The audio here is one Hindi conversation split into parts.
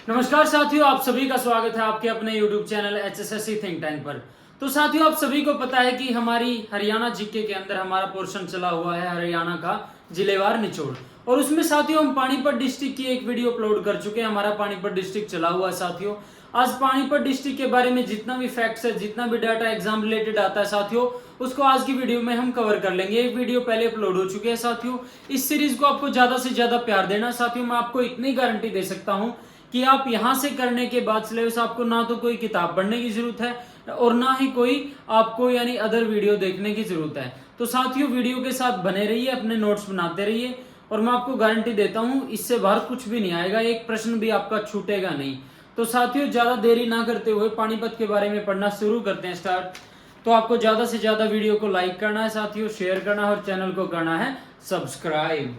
नमस्कार साथियों, आप सभी का स्वागत है आपके अपने YouTube channel HSSC think tank पर। तो साथियों, आप सभी को पता है कि हमारी हरियाणा जीके के अंदर हमारा पोर्शन चला हुआ है हरियाणा का जिलेवार निचोड़, और उसमें साथियों हम पानीपत डिस्ट्रिक्ट की एक वीडियो अपलोड कर चुके हैं। हमारा पानीपत डिस्ट्रिक्ट चला हुआ है साथियों। आज पानीपत डिस्ट्रिक्ट के बारे में जितना भी फैक्ट्स है, जितना भी डाटा एग्जाम रिलेटेड आता है साथियों, उसको आज की वीडियो में हम कवर कर लेंगे। एक वीडियो पहले अपलोड हो चुकी है साथियों। इस सीरीज को आपको ज्यादा से ज्यादा प्यार देना साथियों। मैं आपको इतनी गारंटी दे सकता हूं कि आप यहां से करने के बाद सिलेबस आपको ना तो कोई किताब पढ़ने की जरूरत है और ना ही कोई आपको यानी अदर वीडियो देखने की जरूरत है। तो साथियों, वीडियो के साथ बने रहिए, अपने नोट्स बनाते रहिए, और मैं आपको गारंटी देता हूं इससे बाहर कुछ भी नहीं आएगा, एक प्रश्न भी आपका छूटेगा नहीं। तो साथियों, ज्यादा देरी ना करते हुए पानीपत के बारे में पढ़ना शुरू करते हैं स्टार्ट। तो आपको ज्यादा से ज्यादा वीडियो को लाइक करना है साथियों, शेयर करना है और चैनल को करना है सब्सक्राइब।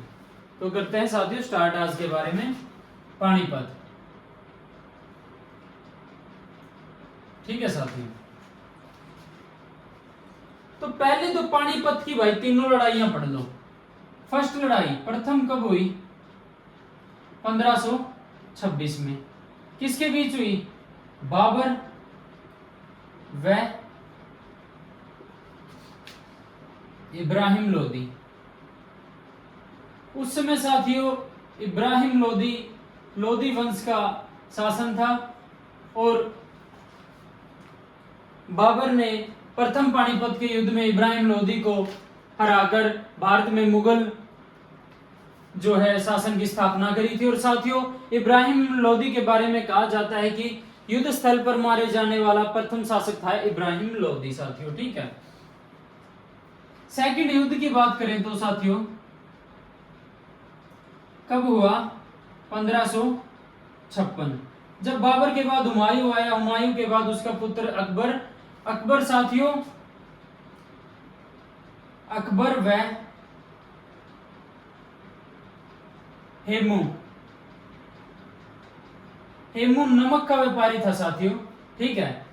तो करते हैं साथियों स्टार्ट आज के बारे में पानीपत। ठीक है साथियों, तो पहले तो पानीपत की भाई तीनों लड़ाइयां पढ़ लो। फर्स्ट लड़ाई प्रथम कब हुई? 1526 में। किसके बीच हुई? बाबर व इब्राहिम लोदी। उस समय साथियों इब्राहिम लोदी वंश का शासन था, और बाबर ने प्रथम पानीपत के युद्ध में इब्राहिम लोदी को हराकर भारत में मुगल जो है शासन की स्थापना करी थी। और साथियों, इब्राहिम लोदी के बारे में कहा जाता है कि युद्ध स्थल पर मारे जाने वाला प्रथम शासक था इब्राहिम लोदी साथियों। ठीक है, सेकंड युद्ध की बात करें तो साथियों कब हुआ? 1556। जब बाबर के बाद हुमायूं आया, हुमायूं के बाद उसका पुत्र अकबर साथियों, अकबर व हेमू नमक का व्यापारी था साथियों। ठीक है,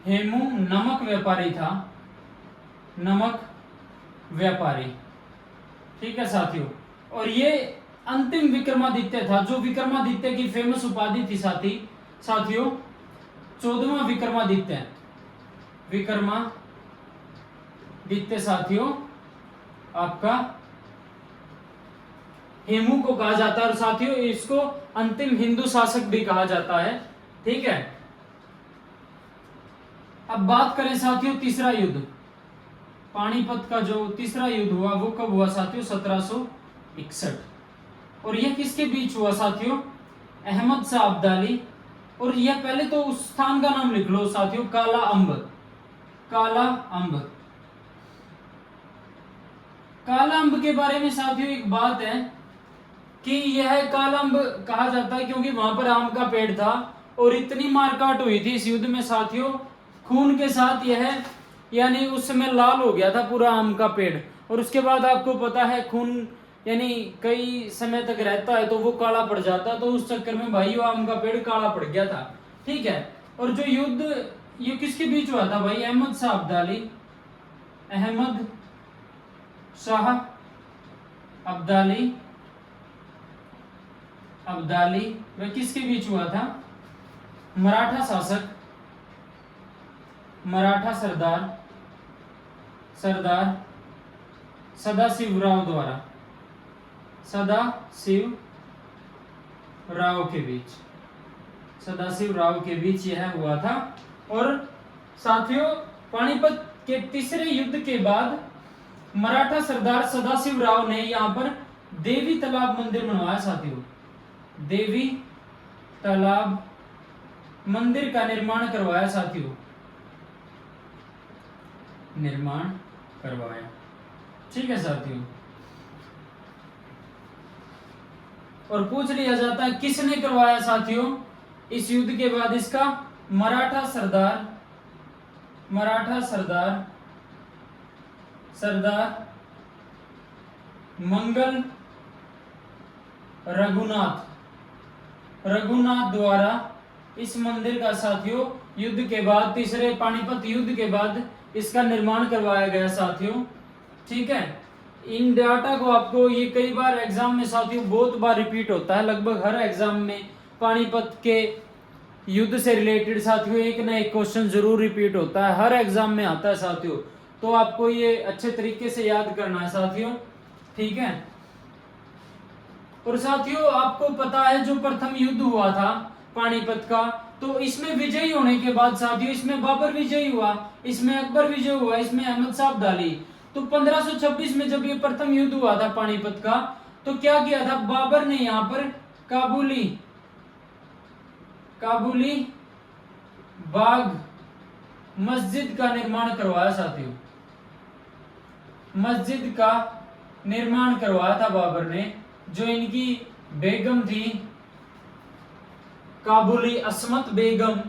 हेमू नमक व्यापारी था, नमक व्यापारी। ठीक है साथियों, और ये अंतिम विक्रमादित्य था, जो विक्रमादित्य की फेमस उपाधि थी साथियों 14वां विक्रमादित्य साथियों आपका हेमू को कहा जाता है, और साथियों इसको अंतिम हिंदू शासक भी कहा जाता है। ठीक है, अब बात करें साथियों तीसरा युद्ध। पानीपत का जो तीसरा युद्ध हुआ वो कब हुआ साथियों? 1761। और यह किसके बीच हुआ साथियों? अहमद शाह अब्दाली। और यह पहले तो उस स्थान का नाम लिख लो साथियों, काला अंब। काला अंब के बारे में साथियों एक बात है कि यह काला अंब कहा जाता है क्योंकि वहां पर आम का पेड़ था, और इतनी मारकाट हुई थी इस युद्ध में साथियों, खून के साथ यह यानी उस समय लाल हो गया था पूरा आम का पेड़। और उसके बाद आपको पता है खून यानी कई समय तक रहता है तो वो काला पड़ जाता है, तो उस चक्कर में भाई वो आम का पेड़ काला पड़ गया था। ठीक है, और जो युद्ध ये किसके बीच हुआ था भाई? अहमद शाह अब्दाली वह किसके बीच हुआ था? मराठा शासक, मराठा सरदार सदाशिव राव के बीच यह हुआ था। और साथियों पानीपत के तीसरे युद्ध के बाद मराठा सरदार सदाशिव राव ने यहां पर देवी तालाब मंदिर बनवाया साथियों। देवी तालाब मंदिर का निर्माण करवाया साथियों, ठीक है साथियों। और पूछ लिया जाता है किसने करवाया साथियों इस युद्ध के बाद? इसका मराठा सरदार मंगल रघुनाथ द्वारा इस मंदिर का साथियों युद्ध के बाद, तीसरे पानीपत युद्ध के बाद इसका निर्माण करवाया गया साथियों। ठीक है, इन डाटा को आपको ये कई बार एग्जाम में साथियों बहुत बार रिपीट होता है, लगभग हर एग्जाम में पानीपत के युद्ध से रिलेटेड साथियों एक ना एक क्वेश्चन जरूर रिपीट होता है, हर एग्जाम में आता है साथियों। तो आपको ये अच्छे तरीके से याद करना है साथियों, ठीक है। और साथियों आपको पता है जो प्रथम युद्ध हुआ था पानीपत का, तो इसमें विजयी होने के बाद साथियों इसमें बाबर विजयी हुआ, इसमें अकबर विजय हुआ, इसमें अहमद शाह अब्दाली। तो 1526 में जब ये प्रथम युद्ध हुआ था पानीपत का, तो क्या किया था बाबर ने यहाँ पर काबुली बाग मस्जिद का निर्माण करवाया साथियों, मस्जिद का निर्माण करवाया था बाबर ने। जो इनकी बेगम थी काबुली अस्मत बेगम,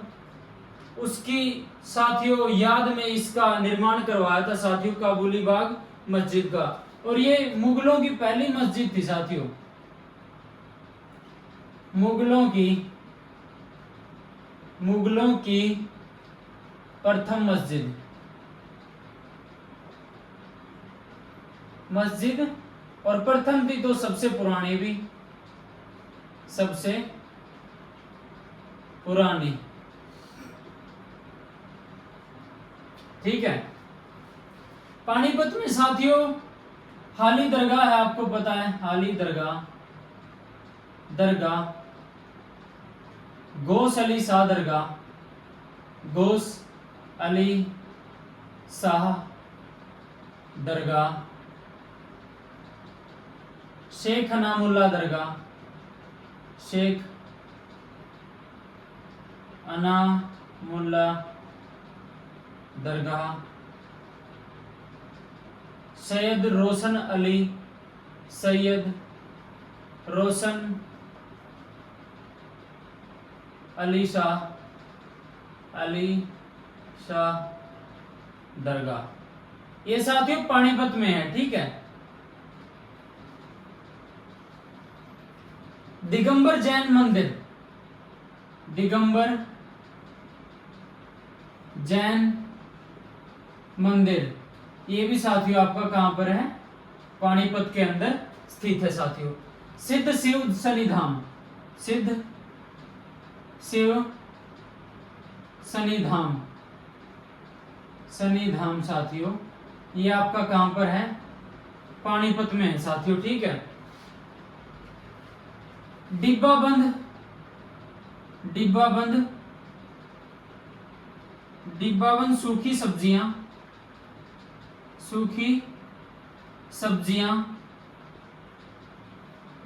उसकी साथियों याद में इसका निर्माण करवाया था साथियों काबुली बाग मस्जिद का। और ये मुगलों की पहली मस्जिद थी साथियों, मुगलों की प्रथम मस्जिद और प्रथम थी तो सबसे पुरानी भी, सबसे पुरानी, ठीक है। पानीपत में साथियों हाली दरगाह है, आपको पता है हाली दरगाह गौस अली शाह दरगाह, गौस अली शाह दरगाह, शेख अनामुल्ला दरगाह, शेख अनामुल्ला दरगाह, सैयद रोशन अली शाह दरगाह। ये साथियों पानीपत में है, ठीक है। दिगंबर जैन मंदिर, दिगंबर जैन मंदिर, ये भी साथियों आपका कहां पर है, पानीपत के अंदर स्थित है साथियों। सिद्ध शिव शनिधाम, सिद्ध शिव शनिधाम साथियों, ये आपका कहां पर है, पानीपत में है साथियों, ठीक है। डिब्बाबंद सूखी सब्जियां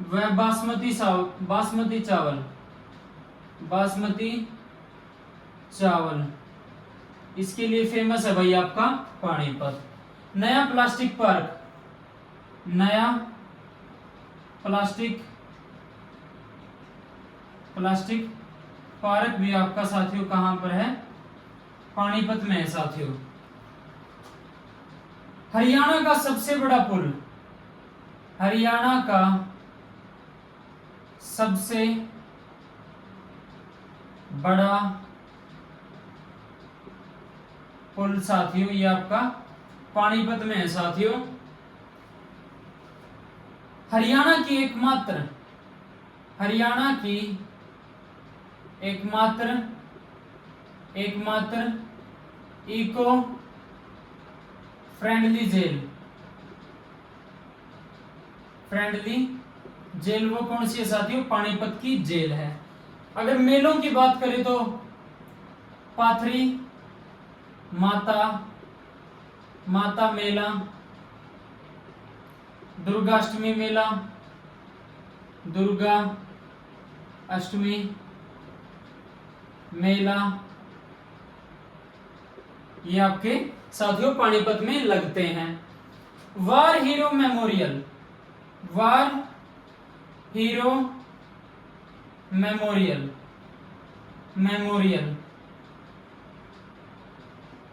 व बासमती चावल, इसके लिए फेमस है भाई आपका पानीपत। नया प्लास्टिक पार्क भी आपका साथियों कहां पर है, पानीपत में है साथियों। हरियाणा का सबसे बड़ा पुल, हरियाणा का सबसे बड़ा पुल साथियों, ये आपका पानीपत में है साथियों। हरियाणा की एकमात्र इको फ्रेंडली जेल वो कौन सी है साथियों, पानीपत की जेल है। अगर मेलों की बात करें तो पाथरी माता मेला, दुर्गाष्टमी मेला, दुर्गा अष्टमी मेला, ये आपके साथियों पानीपत में लगते हैं। वार हीरो मेमोरियल,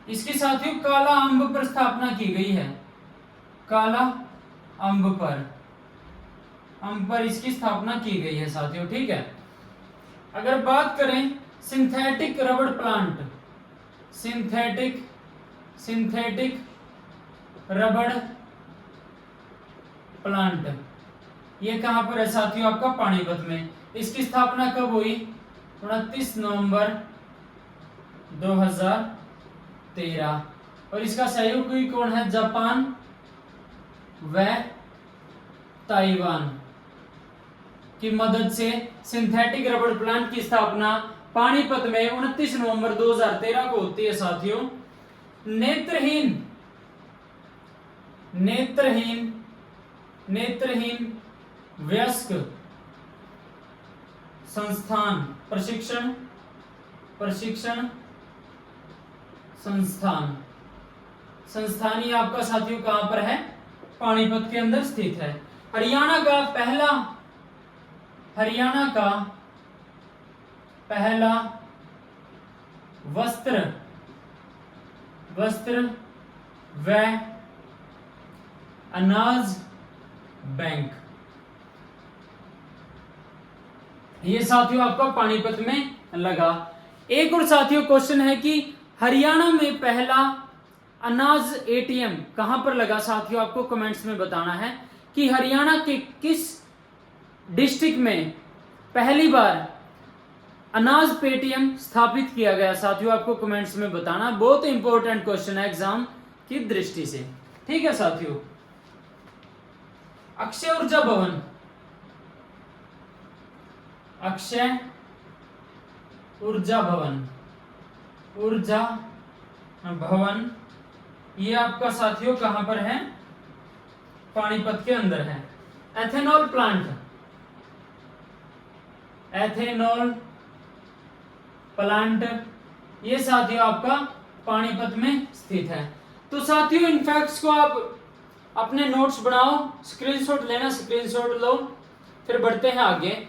इसके साथियों काला अम्ब पर स्थापना की गई है, काला अम्ब पर इसकी स्थापना की गई है साथियों, ठीक है। अगर बात करें सिंथेटिक रबड़ प्लांट, सिंथेटिक रबड़ प्लांट, ये कहां पर है साथियों? आपका पानीपत में। इसकी स्थापना कब हुई? 29 नवंबर 2013। और इसका सहयोगी कौन है? जापान व ताइवान की मदद से सिंथेटिक रबड़ प्लांट की स्थापना पानीपत में 29 नवंबर 2013 को होती है साथियों। नेत्रहीन नेत्रहीन नेत्रहीन वयस्क संस्थान प्रशिक्षण संस्थान ये आपका साथियों कहां पर है? पानीपत के अंदर स्थित है। हरियाणा का पहला वस्त्र व अनाज बैंक, ये साथियों आपका पानीपत में लगा। एक और साथियों क्वेश्चन है कि हरियाणा में पहला अनाज एटीएम कहां पर लगा? साथियों आपको कमेंट्स में बताना है कि हरियाणा के किस डिस्ट्रिक्ट में पहली बार अनाज पेटीएम स्थापित किया गया? साथियों आपको कमेंट्स में बताना, बहुत इंपॉर्टेंट क्वेश्चन है एग्जाम की दृष्टि से। ठीक है साथियों। अक्षय ऊर्जा भवन ये आपका साथियों कहां पर है? पानीपत के अंदर है। एथेनॉल प्लांट ये साथियों आपका पानीपत में स्थित है। तो साथियों इन फैक्ट्स को आप अपने नोट्स बनाओ, स्क्रीनशॉट लेना, स्क्रीनशॉट लो, फिर बढ़ते हैं आगे।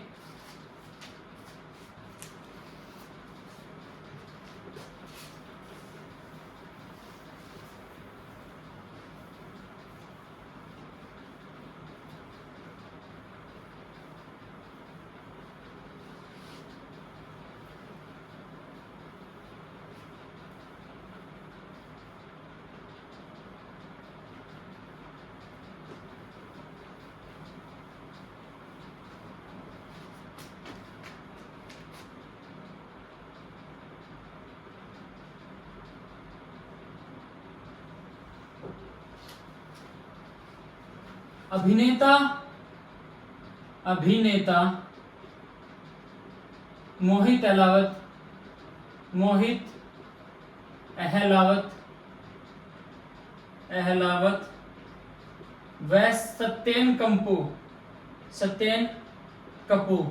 अभिनेता मोहित अहलावत व सत्येन कपूर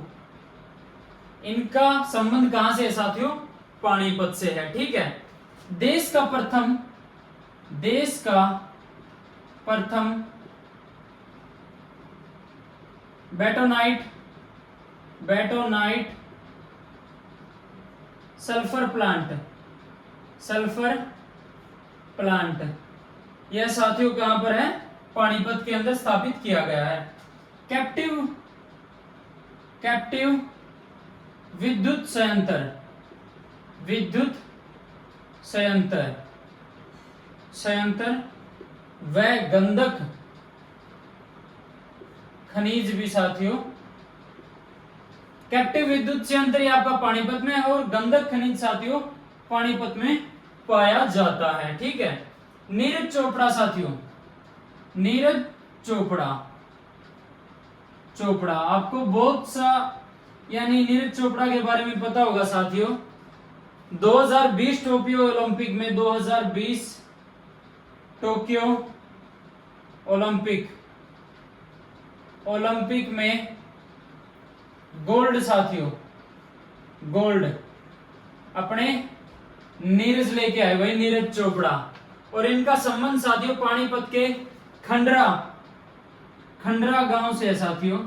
इनका संबंध कहां से है साथियों? पानीपत से है। ठीक है। देश का प्रथम बेटोनाइट सल्फर प्लांट यह साथियों कहां पर है? पानीपत के अंदर स्थापित किया गया है। कैप्टिव विद्युत संयंत्र व गंधक खनिज भी साथियों, कैप्टिव विद्युत संयंत्र आपका पानीपत में है और गंधक खनिज साथियों पानीपत में पाया जाता है। ठीक है। नीरज चोपड़ा साथियों, नीरज चोपड़ा आपको बहुत सा यानी नीरज चोपड़ा के बारे में पता होगा साथियों। 2020 टोक्यो ओलंपिक में 2020 टोक्यो ओलंपिक में गोल्ड साथियों, गोल्ड अपने नीरज लेके आए, वही नीरज चोपड़ा। और इनका संबंध साथियों पानीपत के खंडरा गांव से है साथियों,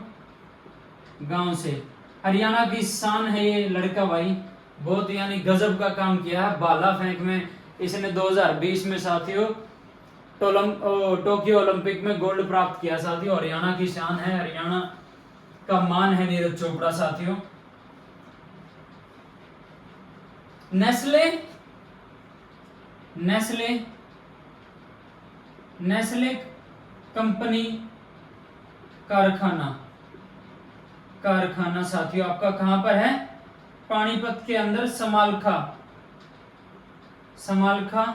गांव से। हरियाणा की शान है ये लड़का भाई, बहुत यानी गजब का काम किया है। भाला फेंक में इसने 2020 में साथियों टोक्यो ओलंपिक में गोल्ड प्राप्त किया साथियों। हरियाणा की शान है, हरियाणा का मान है नीरज चोपड़ा साथियों। नेस्ले कंपनी कारखाना, कारखाना साथियों आपका कहां पर है? पानीपत के अंदर समालखा, समालखा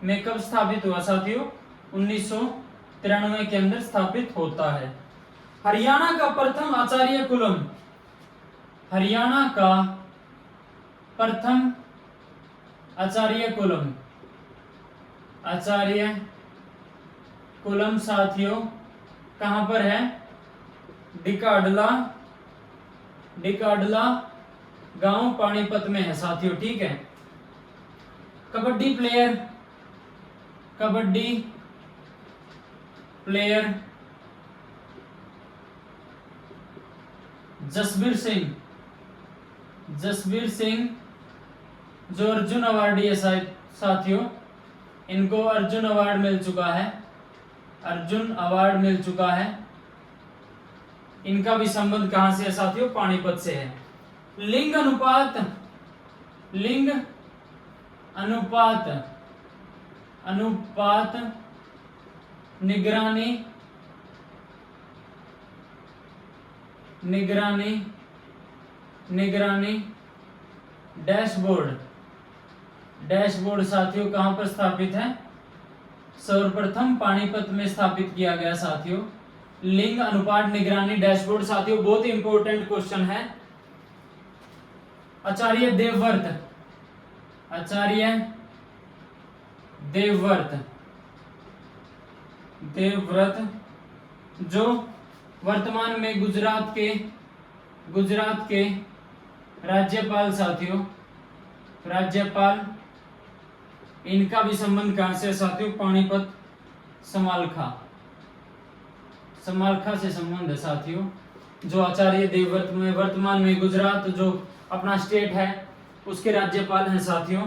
में कब स्थापित हुआ साथियों? 1993 के अंदर स्थापित होता है। हरियाणा का प्रथम आचार्य कुलम, हरियाणा का प्रथम आचार्य कुलम, आचार्य कुलम साथियों कहां पर है? डिकाडला, डिकाडला गांव पानीपत में है साथियों। ठीक है। कबड्डी प्लेयर, कबड्डी प्लेयर जसबीर सिंह, जसबीर सिंह जो अर्जुन अवार्डी है साथियों, इनको अर्जुन अवार्ड मिल चुका है, अर्जुन अवार्ड मिल चुका है। इनका भी संबंध कहां से है साथियों? पानीपत से है। लिंग अनुपात, लिंग अनुपात, अनुपात निगरानी, निगरानी, निगरानी डैशबोर्ड, डैशबोर्ड साथियों कहां पर स्थापित है? सर्वप्रथम पानीपत में स्थापित किया गया साथियों। लिंग अनुपात निगरानी डैशबोर्ड साथियों बहुत इंपॉर्टेंट क्वेश्चन है। आचार्य देवव्रत, आचार्य देवव्रत, देवव्रत जो वर्तमान में गुजरात के, गुजरात के राज्यपाल साथियों, राज्यपाल, इनका भी संबंध कहां से साथियों? पानीपत, समालखा, समालखा से संबंध है साथियों। जो आचार्य देवव्रत में वर्तमान में गुजरात जो अपना स्टेट है उसके राज्यपाल हैं साथियों।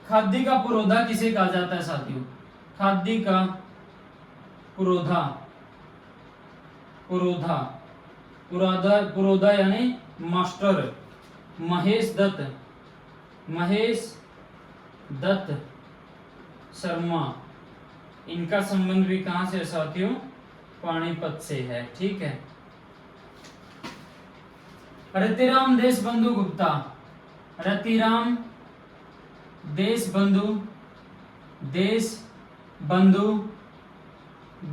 खादी का पुरोधा किसे कहा जाता है साथियों? खादी का पुरोधा, पुरोधा, पुरोधा, पुरोधा यानी मास्टर महेश दत्त, महेश दत्त शर्मा, इनका संबंध भी कहां से है साथियों? पानीपत से है। ठीक है। रतिराम देशबंधु गुप्ता, रतिराम देशबंधु, देशबंधु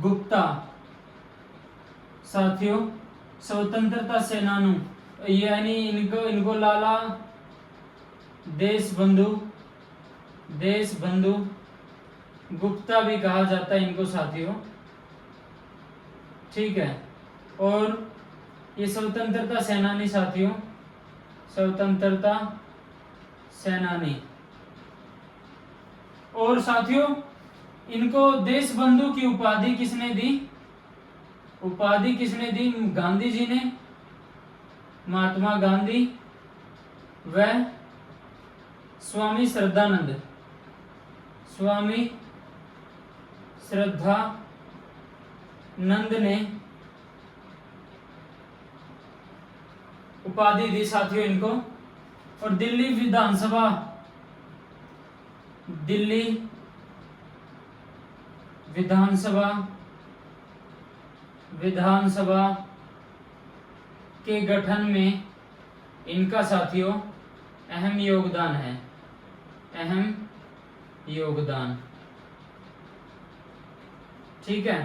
गुप्ता साथियों स्वतंत्रता सेनानी, यानी इनको लाला देशबंधु, देशबंधु गुप्ता भी कहा जाता है इनको साथियों। ठीक है। और ये स्वतंत्रता सेनानी साथियों, स्वतंत्रता सेनानी। और साथियों इनको देशबंधु की उपाधि किसने दी? उपाधि किसने दी? गांधी जी ने, महात्मा गांधी व स्वामी श्रद्धानंद, स्वामी श्रद्धानंद ने उपाधि दी साथियों इनको। और दिल्ली विधानसभा, दिल्ली विधानसभा, विधानसभा के गठन में इनका साथियों अहम योगदान है, अहम योगदान। ठीक है।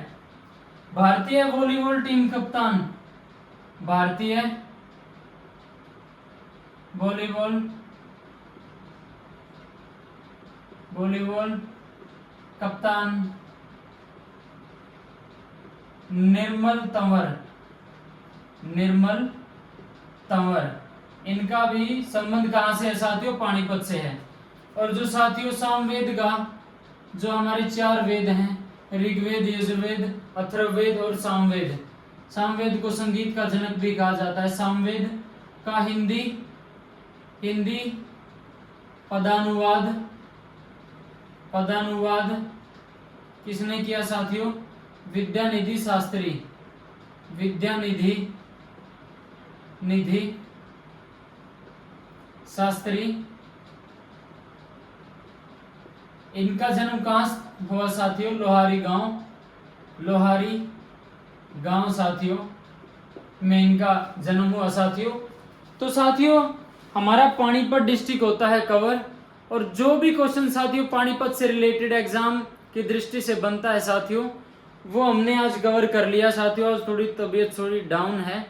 भारतीय वॉलीबॉल टीम कप्तान, भारतीय वॉलीबॉल, वॉलीबॉल कप्तान निर्मल तंवर, निर्मल तंवर, इनका भी संबंध कहां से है साथियों? पानीपत से है। और जो साथियों सामवेद का, जो हमारे 4 वेद हैं, ऋग्वेद, यजुर्वेद, अथर्ववेद और सामवेद, सामवेद को संगीत का जनक भी कहा जाता है। सामवेद का हिंदी, हिंदी पदानुवाद, पदानुवाद किसने किया साथियों? विद्यानिधि शास्त्री, विद्यानिधि, निधि शास्त्री। इनका जन्म कहां हुआ साथियों? लोहारी गांव, लोहारी गांव साथियों में इनका जन्म हुआ साथियों। तो साथियों हमारा पानीपत डिस्ट्रिक्ट होता है कवर, और जो भी क्वेश्चन साथियों पानीपत से रिलेटेड एग्जाम की दृष्टि से बनता है साथियों, वो हमने आज कवर कर लिया साथियों। आज थोड़ी तबीयत थोड़ी डाउन है।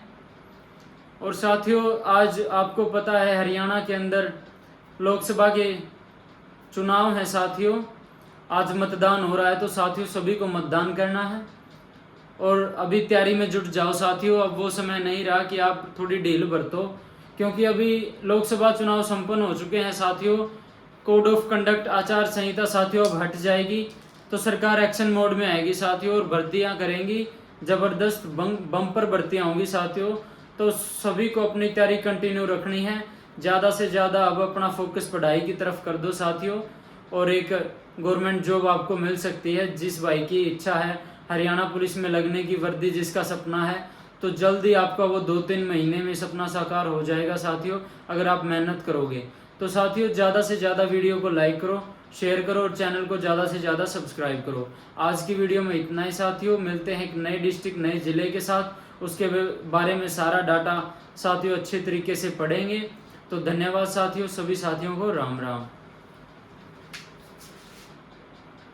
और साथियों आज आपको पता है हरियाणा के अंदर लोकसभा के चुनाव है साथियों, आज मतदान हो रहा है। तो साथियों सभी को मतदान करना है और अभी तैयारी में जुट जाओ साथियों। अब वो समय नहीं रहा कि आप थोड़ी ढील बरतो, क्योंकि अभी लोकसभा चुनाव संपन्न हो चुके हैं साथियों। कोड ऑफ कंडक्ट आचार संहिता साथियों अब हट जाएगी, तो सरकार एक्शन मोड में आएगी साथियों और भर्तियां करेंगी, ज़बरदस्त बम्पर भर्तियां होंगी साथियों। तो सभी को अपनी तैयारी कंटिन्यू रखनी है, ज़्यादा से ज़्यादा अब अपना फोकस पढ़ाई की तरफ कर दो साथियों, और एक गवर्नमेंट जॉब आपको मिल सकती है। जिस भाई की इच्छा है हरियाणा पुलिस में लगने की, वर्दी जिसका सपना है, तो जल्दी आपका वो 2-3 महीने में सपना साकार हो जाएगा साथियों, अगर आप मेहनत करोगे। तो साथियों ज़्यादा से ज़्यादा वीडियो को लाइक करो, शेयर करो और चैनल को ज़्यादा से ज़्यादा सब्सक्राइब करो। आज की वीडियो में इतना ही साथियों, मिलते हैं एक नए डिस्ट्रिक्ट नए ज़िले के साथ, उसके बारे में सारा डाटा साथियों अच्छे तरीके से पढ़ेंगे। तो धन्यवाद साथियों, सभी साथियों को राम राम।